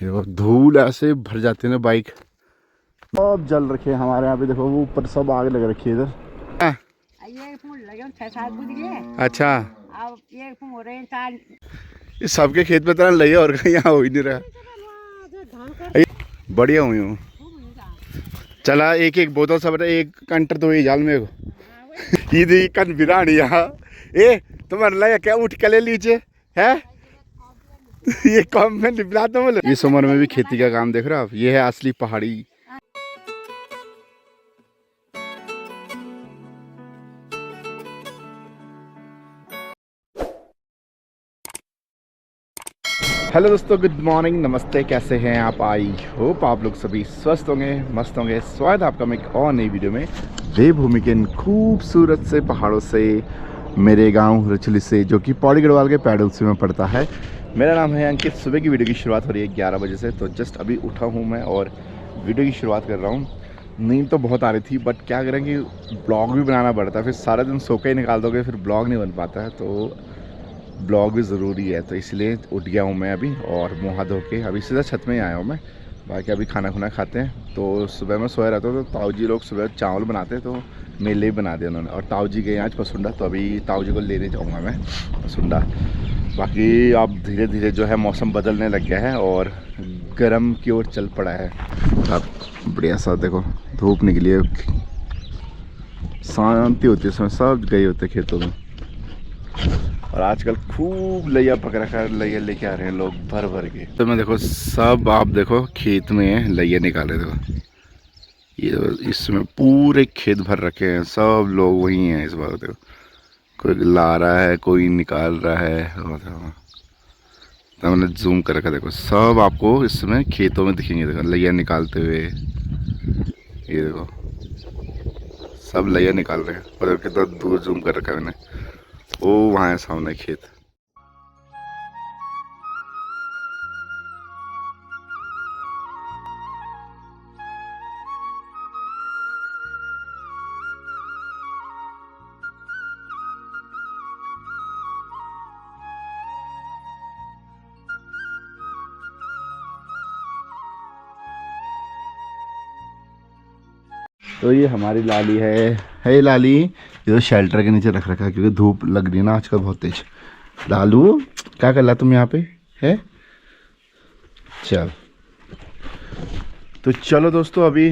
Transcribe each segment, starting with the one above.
ये वो धूल ऐसे भर जाती है ना बाइक। सब जल रखे हैं हमारे यहाँ पे, देखो वो ऊपर सब आग लग रखी है इधर। ये फूल लगे 6-7 बुझ गए। अच्छा, अब ये फूल हो रहे हैं 4। ये सबके खेत में तरह लगे और कहीं यहाँ हो ही नहीं रहा। बढ़िया हुई हूँ। चला एक एक बोतल सब एक कंटर तो ये जाल में ये कन बिरानी यहाँ ए तुम्हारे लगा क्या उठ के ले लीजिए है ये काम में निपला तो बोले। इस उम्र में भी खेती का काम देख रहे हो आप, ये है असली पहाड़ी। हेलो दोस्तों, गुड मॉर्निंग, नमस्ते, कैसे हैं आप? आई होप आप लोग सभी स्वस्थ होंगे, मस्त होंगे। स्वागत है आपका मैं एक और नई वीडियो में देवभूमि के इन खूबसूरत से पहाड़ों से, मेरे गांव रचली से, जो कि पौड़ी गढ़वाल के पैडल्सी में पड़ता है। मेरा नाम है अंकित। सुबह की वीडियो की शुरुआत हो रही है 11 बजे से, तो जस्ट अभी उठा हूँ मैं और वीडियो की शुरुआत कर रहा हूँ। नींद तो बहुत आ रही थी, बट क्या करें कि ब्लॉग भी बनाना पड़ता है, फिर सारा दिन सो के ही निकाल दोगे फिर ब्लॉग नहीं बन पाता है, तो ब्लॉग भी ज़रूरी है। तो इसलिए उठ गया हूँ मैं अभी और मुँह हाथ धो के अभी सीधा छत में ही आया हूँ मैं। बाकी अभी खाना खुना खाते हैं। तो सुबह में सोया रहता हूँ तो ताऊ जी लोग सुबह चावल बनाते हैं, तो मेरे लिए बना दिया उन्होंने। और ताऊ जी गए आज पसुंडा, तो अभी ताऊ जी को लेने जाऊँगा मैं पसुंडा। बाकी अब धीरे धीरे जो है मौसम बदलने लग गया है और गर्म की ओर चल पड़ा है। अब बढ़िया सा देखो धूप निकली है, शांति होती है इसमें, सब गए होते खेतों में। और आजकल खूब लैया पकड़ रखा है, लैया लेके आ रहे हैं लोग भर भर के। तो मैं देखो सब आप देखो खेत में लैया निकाले, देखो ये इसमें पूरे खेत भर रखे हैं, सब लोग वही हैं इस बार। देखो कोई ला रहा है, कोई निकाल रहा है। तो मैंने जूम कर रखा, देखो सब आपको इसमें खेतों में दिखेंगे, देखो लैया निकालते हुए। ये देखो सब लैया निकाल रहे हैं, और कितना दूर जूम कर रखा है मैंने, वो वहाँ है सामने खेत। तो ये हमारी लाली है लाली, ये तो शेल्टर के नीचे रख रखा है क्योंकि धूप लग रही है ना आजकल बहुत तेज। लालू क्या कर रहा तुम यहाँ पे है? चल तो चलो दोस्तों, अभी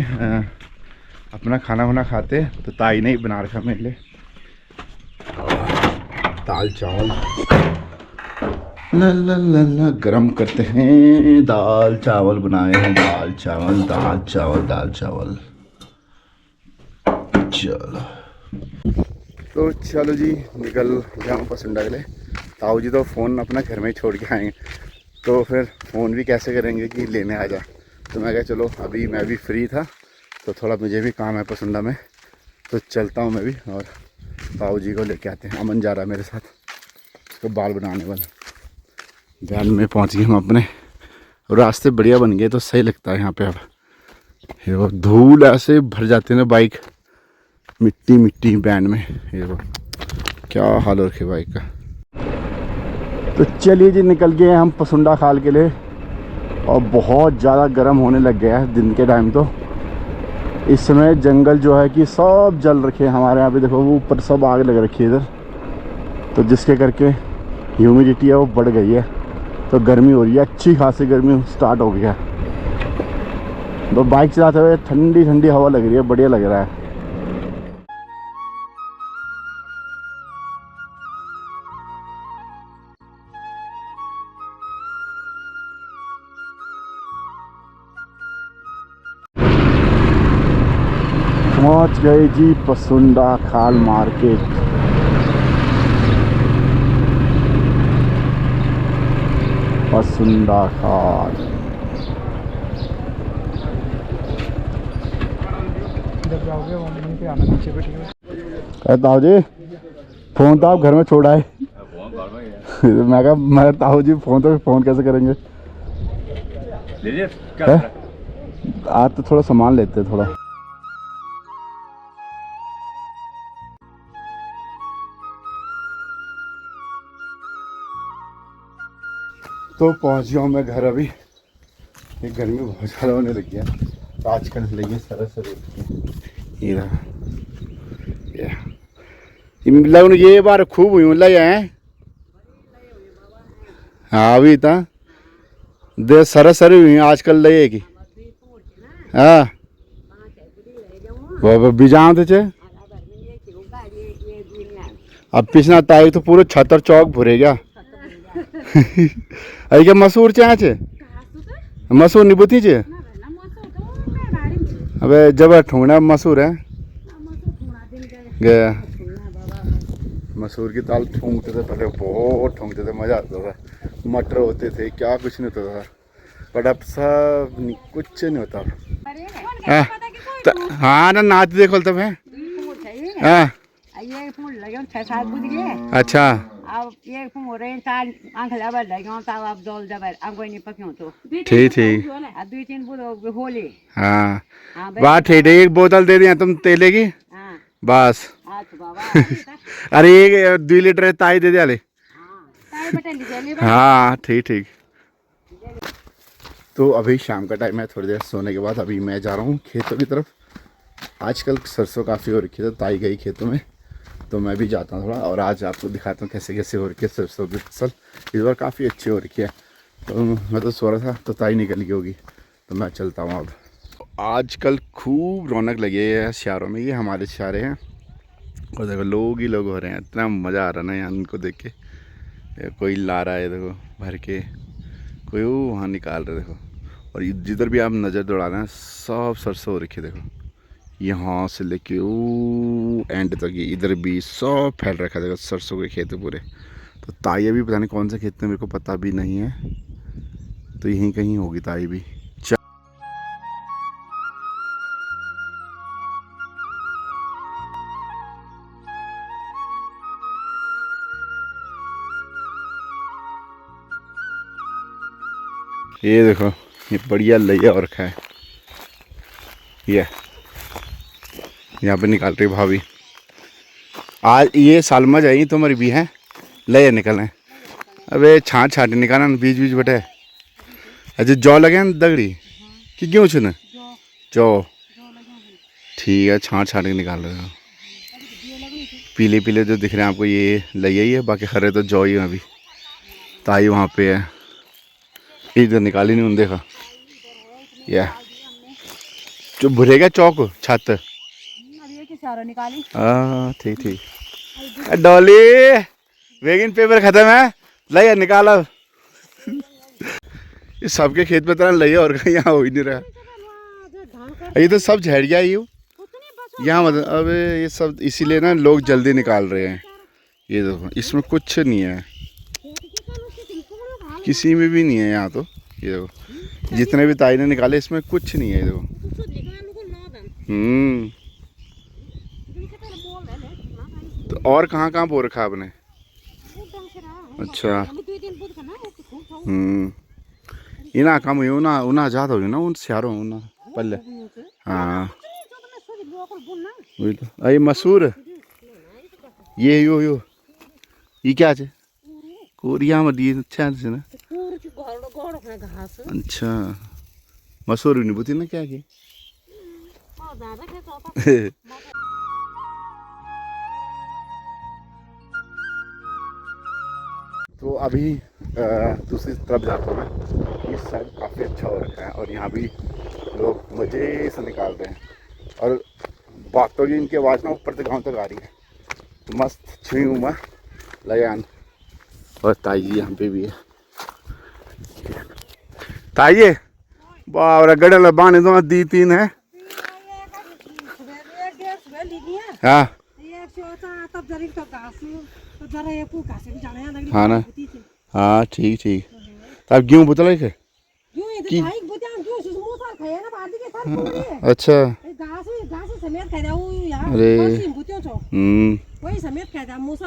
अपना खाना वाना खाते। तो ताई ने ही बना रखा मेरे लिए दाल चावल, ला ला ला ला गरम करते हैं। दाल चावल बनाए हैं, दाल चावल दाल चावल दाल चावल। चलो तो चलो जी, निकल जाऊँ पसंदा के लिए। ताऊ जी तो फ़ोन अपना घर में ही छोड़ के आएंगे, तो फिर फ़ोन भी कैसे करेंगे कि लेने आ जा। तो मैं कहा चलो अभी मैं भी फ्री था, तो थोड़ा मुझे भी काम है पसंदा में, तो चलता हूँ मैं भी। और ताऊ जी को लेके आते हैं। अमन जा रहा है मेरे साथ, तो बाल बनाने वाला। वैन में पहुँच गए हम अपने, रास्ते बढ़िया बन गए तो सही लगता है यहाँ पे। अब ये वो धूल ऐसे भर जाती है ना बाइक, मिट्टी मिट्टी बैंड में। ये वो क्या हाल हो रखे बाइक का। तो चलिए जी, निकल गए हम पसुंडा खाल के लिए। और बहुत ज़्यादा गर्म होने लग गया है दिन के टाइम। तो इस समय जंगल जो है कि सब जल रखे हैं हमारे यहाँ पे, देखो वो ऊपर सब आग लग रखी है इधर, तो जिसके करके ह्यूमिडिटी है वो बढ़ गई है, तो गर्मी हो रही है, अच्छी खासी गर्मी स्टार्ट हो गया है। तो बाइक चलाते हुए ठंडी ठंडी हवा लग रही है, बढ़िया लग रहा है। पहुंच गए जी पसुंडा खाल मार्केट। पसुंडा खाल जब जाओगे वहीं पे आना, नीचे पे। ठीक है ताऊ जी, फोन तो आप घर में छोड़ आए। मैं कहा मैं ताऊ जी फोन कैसे करेंगे? आज तो थोड़ा सामान लेते हैं थोड़ा। तो पहुंच गया हूँ मैं घर अभी, ये गर्मी बहुत ज़्यादा होने लगी है तो आजकल लगी सरसर ये रहा ये बार खूब हुई मतलब है। हाँ अभी था दे सरसर हुई आजकल लगेगी। हाँ वो बिजाम थे अब पिछना ताई तो पूरे छतर चौक भरे गया। अरे क्या मसूर चाहे चे मसूर निबुती चे अबे जब ठूंगना मसूर है गया मसूर की दाल ठूंगते थे पहले बहुत ठूंगते थे मज़ा आता था। मटर होते थे क्या कुछ नहीं होता था बट अब सब कुछ नहीं होता। हाँ ना नाच देखो तब है। हाँ ये फूल लगे 6-7 बुध गए। अच्छा अब ये फूल हो रहे 4 आंख लबर लगे तब अब डोल जबर अब कोई नहीं पक्यों तो ठीक ठीक। अब 2-3 बुध होली। हाँ बात ठीक है एक बोतल दे दिया तुम तेले की बस। अरे एक 2 लीटर ताई दे दिया ले। हाँ ठीक ठीक। तो अभी शाम का टाइम है थोड़ी देर सोने के बाद अभी मैं जा रहा हूँ खेतों की तरफ। आजकल सरसों काफ़ी हो रखी है तो ताई गई खेतों में तो मैं भी जाता हूँ थोड़ा और आज आपको दिखाता हूँ कैसे कैसे हो रखी है सरसों की फसल। इस बार काफ़ी अच्छी हो रखी है तो मैं तो सो रहा था तो ताई निकल गई होगी तो मैं चलता हूँ अब। आजकल खूब रौनक लगी है शहरों में। ये हमारे शहर हैं और देखो लोग ही लोग हो रहे हैं। इतना मज़ा आ रहा ना यहाँ इनको देख के। कोई ला रहा है देखो भर के कोई वो वहाँ निकाल रहे देखो और जिधर भी आप नज़र दौड़ा रहे हैं सब सरसों हो रखी है देखो यहाँ से लेके वो एंड तक ये इधर भी सब फैल रखा है देखो सरसों के खेत पूरे। तो ताई अभी पता नहीं कौन से खेत में मेरे को पता भी नहीं है तो यहीं कहीं होगी ताई भी। ये देखो ये बढ़िया लैया और रखा है ये यहाँ पे निकाल रही भाभी। आज ये साल में जाएगी तुम्हारी भी है लैया निकलें। अबे छाँट छाँट निकालना बीच बीच बटे। अच्छा जौ लगे हैं दगड़ी कि क्यों छुने जौ ठीक है छाँट छाँट के निकाल रहे हो। पीले पीले जो दिख रहे हैं आपको ये लैया ही है बाकी हरे तो जौ ही है। अभी ताई वहाँ पे है इधर निकाली नहीं उन देखा या जो भरेगा चौक छत। हाँ ठीक ठीक। डॉली वेगिन पेपर खत्म है लैया निकाला। ये सबके खेत में तरह लैया और यहाँ हो ही नहीं रहा। ये तो सब झड़ गया ये यहाँ मतलब अब ये सब इसीलिए ना लोग जल्दी निकाल रहे हैं। ये देखो इसमें कुछ नहीं है किसी में भी नहीं है यहाँ तो। ये देखो जितने भी ताई ने निकाले इसमें कुछ नहीं है। ये देखो तो और कहाँ कहाँ बो रखा आपने। अच्छा ये ना कम हुई ना उना आजाद हो गई ना उन स्यारो ना पल्ले। हाँ वही तो अरे मसूर ये यो ये क्या है कोरिया में दिए अच्छा से ना। अच्छा मसूर नहीं बुती ना क्या की। तो अभी दूसरी तरफ जाता हूँ मैं। इस साइड काफ़ी अच्छा हो रखा है और यहाँ भी लोग मज़े से निकाल रहे हैं और बातों की इनकी आवाज़ ना ऊपर तक गाँव तक आ रही है। मस्त छुई हूँ मैं लयान और ताई जी यहाँ पे भी है। ताई बाबरा गड़ल बाने तो दी 3 है। हाँ हाँ ना हाँ ठीक ठीक। तब गेहूँ बुतल है अच्छा अरे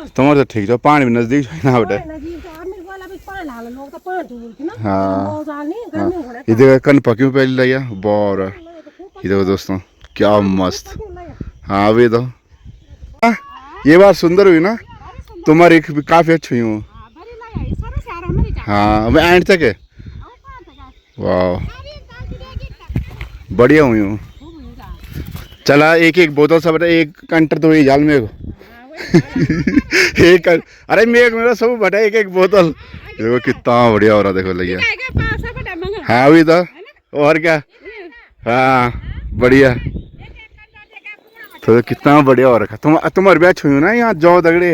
तुम्हारे तो ठीक है पानी भी नजदीक ना बेटा। हाँ ये देखो कन पक्की पहले लिया बोर ये देखो दोस्तों क्या मस्त। हाँ अभी तो ये बात सुंदर हुई ना तुम्हारी काफी अच्छी हुई हूँ। हाँ मैं एंड तक है वाह बढ़िया हुई हूँ। चला एक एक बोतल सब एक कंटर तो ये जाल में एक अरे मेरा सब बटा एक एक बोतल। देखो कितना बढ़िया हो रहा, देखो लगिया। हाँ अभी तो और क्या। हाँ बढ़िया, तो कितना बढ़िया हो रखा। तुम्हारे बैच हुई ना यहाँ जाओ दगड़े।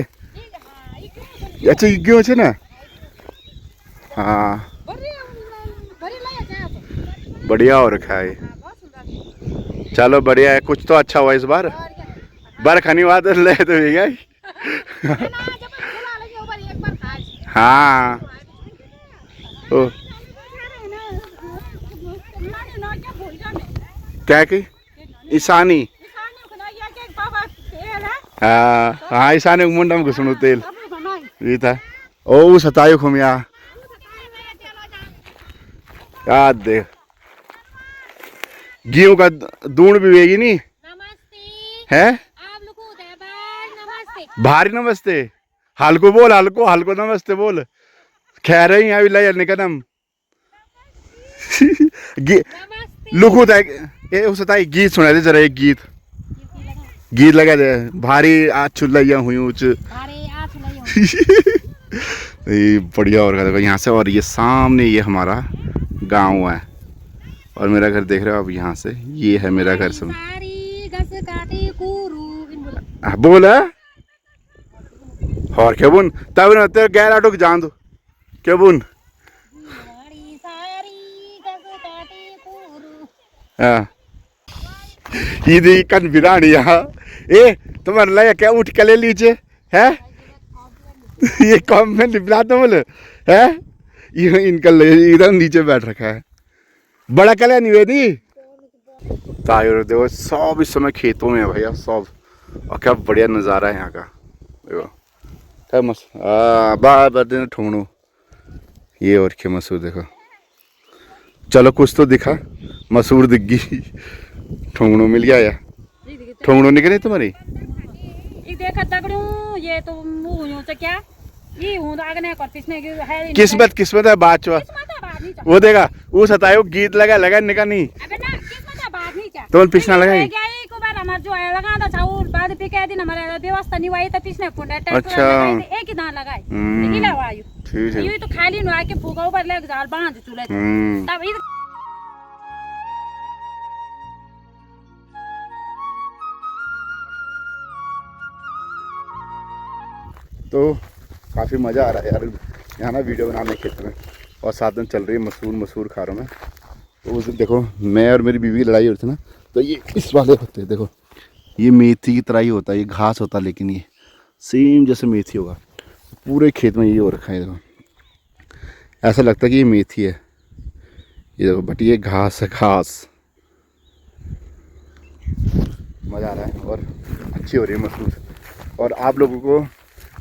अच्छा क्यों छे ना। हाँ बढ़िया हो रखा है। चलो बढ़िया है, कुछ तो अच्छा हुआ इस बार। बरखनी बात ले तो भैया। हाँ ओ क्या की ईशानी। हाँ हाँ ईशानी मुंडा में घुसणु तेल ये था। ओ सतायो खुमिया याद देख गेहूं का दूण भी वेगी नहीं है। भारी नमस्ते हल्को बोल, हल्को हल्को नमस्ते बोल। खैर ही अभी लै निकदम लुकू ए सताई गीत सुना दे जरा, एक गीत लगा दे। भारी आज चुल्ला हुई उच ये बढ़िया। और देखो यहाँ से, और ये सामने ये हमारा गांव है और मेरा घर देख रहे हो आप यहाँ से। ये है मेरा घर सब। बोल और क्या बुन तब न तेरे गैर आटो जान दो क्या बुन। हाँ ये कन बिरानी यहाँ ए तुम्हारे लगा क्या उठ के ले लीजिए है। ये कम में निपला तो बोले है। ये इनका इधर नीचे बैठ रखा है। बड़ा कल निवेदी तायर देखो सब इस समय खेतों में है भैया सब। और क्या बढ़िया नज़ारा है यहाँ का। देखो क्या मस बार बार दिन ठोंगणू ये और क्या मसूर देखो। चलो कुछ तो दिखा, मसूर दिख गई, ठोंगणू मिल गया या ठोंगणू निकले तुम्हारी। क्या ये किस्मत किस्मत है बात चो वो देगा वो सतायो गीत लगा लगा निका नहीं तो पिछना लगाई। जो है लगा था और बाद पे कह दिन हमारे व्यवस्था नहीं हुई तो पिछने फुंडा अच्छा एक ही दान लगाए लेकिन वायु ठीक है। ये तो खाली नु आके फूका ऊपर ले जाल बांध चूल्हे तब ये तो काफ़ी मज़ा आ रहा है यार यहाँ ना वीडियो बनाने खेत में। और साथ में चल रही है मसूर खा रहा हूँ मैं। तो उस दिन देखो मैं और मेरी बीवी की लड़ाई होती थी ना, तो ये इस वाले होते हैं। देखो ये मेथी की तरह ही होता है, ये घास होता है लेकिन ये सेम जैसे मेथी होगा। पूरे खेत में ये हो रखा है। देखो ऐसा लगता है कि ये मेथी है ये देखो, बट ये घास है घास। मज़ा आ रहा है और अच्छी हो रही है मसूर। और आप लोगों को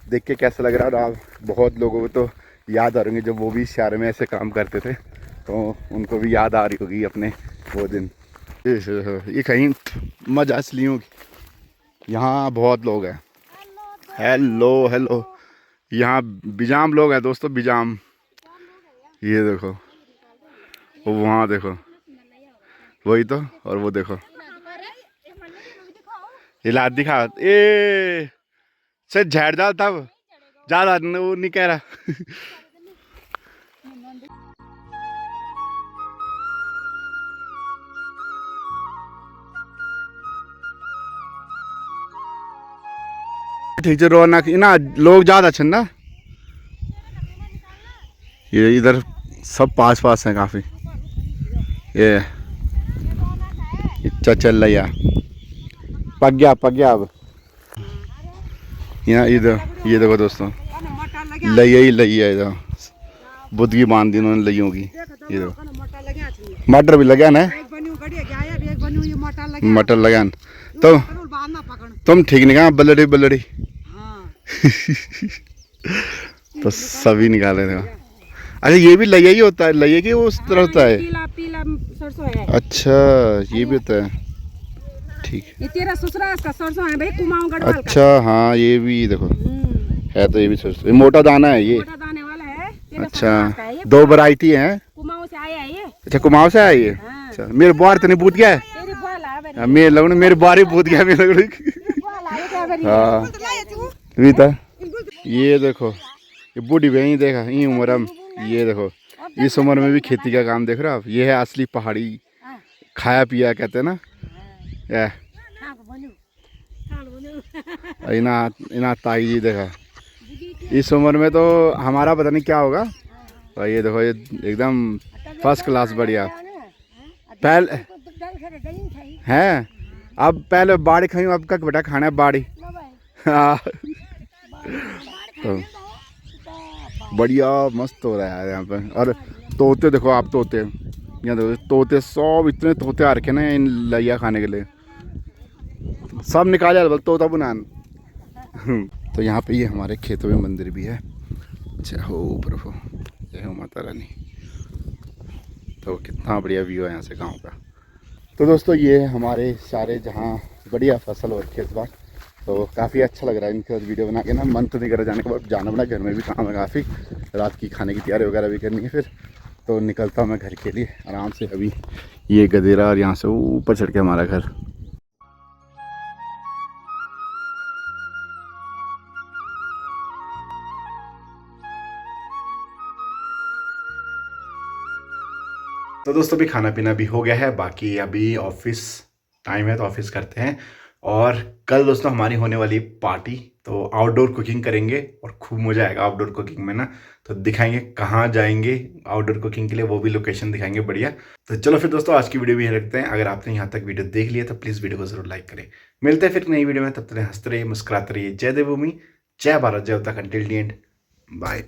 देख के कैसा लग रहा है। और आप बहुत लोगों को तो याद आ रही होंगे जब वो भी शहर में ऐसे काम करते थे, तो उनको भी याद आ रही होगी अपने वो दिन। ये कहीं मजा इसलिए होगी यहाँ बहुत लोग हैं। हेलो हेलो यहाँ बिजाम लोग हैं दोस्तों, बिजाम। ये देखो वो वहाँ देखो वही तो, और वो देखो ये लाद दिखा ए से झेड़ जाल तब ज्यादा वो नहीं कह रहा। ठीक है रौनक ना लोग ज्यादा अच्छे ना। ये इधर सब पास पास हैं काफी। ये चल रहा पक गया अब यहाँ इधर। ये देखो दोस्तों लइया इधर बुद्ध की बांध दी उन्होंने लइयों की। ये देखो मटर भी लगा ना, मटर लगा तो तुम ठीक नहीं कहा बल्लड़ी तो सभी निकाले थे। अच्छा ये भी लइया ही होता है, लइया की उस तरह होता है। पीला सरसों है। अच्छा ये भी होता है ठीक है। ये तेरा ससुराल का सरसों है भाई, कुमाऊं गढ़वाल का। अच्छा हाँ ये भी देखो है, तो ये भी सरसों, ये मोटा दाना है ये। मोटा दाने वाला है। अच्छा दो वैरायटी है। कुमाऊं से आया है ये। अच्छा कुमाऊं से आया ये। हाँ। अच्छा मेरे बार तो नहीं पूत गया है तेरी बाल आ बरी मेरे लगने मेरे बार ही पूत गया मेरे लगने बाल आ क्या बरी हाँ रीता ये देखो ये बूढ़ी बहन देखा ये उम्र हम ये देखो इस उम्र में भी खेती का काम देख रहे हो आप। ये है असली पहाड़ी खाया पिया कहते हैं ना या इना इना ताई जी देखा इस उम्र में तो हमारा पता नहीं क्या होगा। और ये देखो ये एकदम फर्स्ट क्लास बढ़िया पहले है। अब पहले बाड़ी खाई अब का बेटा खाना है बाड़ी हाँ तो बढ़िया मस्त हो रहा है यहाँ पे। और तोते देखो आप तोते यहाँ देखो तोते सब इतने तोते आ रखे ना इन लैया खाने के लिए सब निकाले बल तोता बुनान तो यहाँ पे ये हमारे खेतों में मंदिर भी है। जय हो प्रभु जय हो माता रानी। तो कितना बढ़िया व्यू है यहाँ से गांव का। तो दोस्तों ये हमारे सारे जहाँ बढ़िया फसल और खेत बार तो काफ़ी अच्छा लग रहा है इनके साथ वीडियो बना के ना। मन तो नहीं कर जाने के बाद जाना पड़ा घर में भी काम है काफ़ी रात की खाने की तैयारी वगैरह भी करनी है फिर तो निकलता हूँ मैं घर के लिए आराम से। अभी ये गदेरा और यहाँ से ऊपर चढ़ के हमारा घर। तो दोस्तों अभी खाना पीना भी हो गया है बाकी अभी ऑफिस टाइम है तो ऑफिस करते हैं। और कल दोस्तों हमारी होने वाली पार्टी तो आउटडोर कुकिंग करेंगे और खूब मजा आएगा आउटडोर कुकिंग में ना। तो दिखाएंगे कहाँ जाएंगे आउटडोर कुकिंग के लिए वो भी लोकेशन दिखाएंगे बढ़िया। तो चलो फिर दोस्तों आज की वीडियो भी रखते हैं। अगर आपने यहाँ तक वीडियो देख लिया तो प्लीज़ वीडियो को जरूर लाइक करें। मिलते हैं फिर नई वीडियो में तब तक हंसते रहिए मुस्कुराते रहिए। जय देवभूमि जय भारत जय Uttarakhand till the end bye.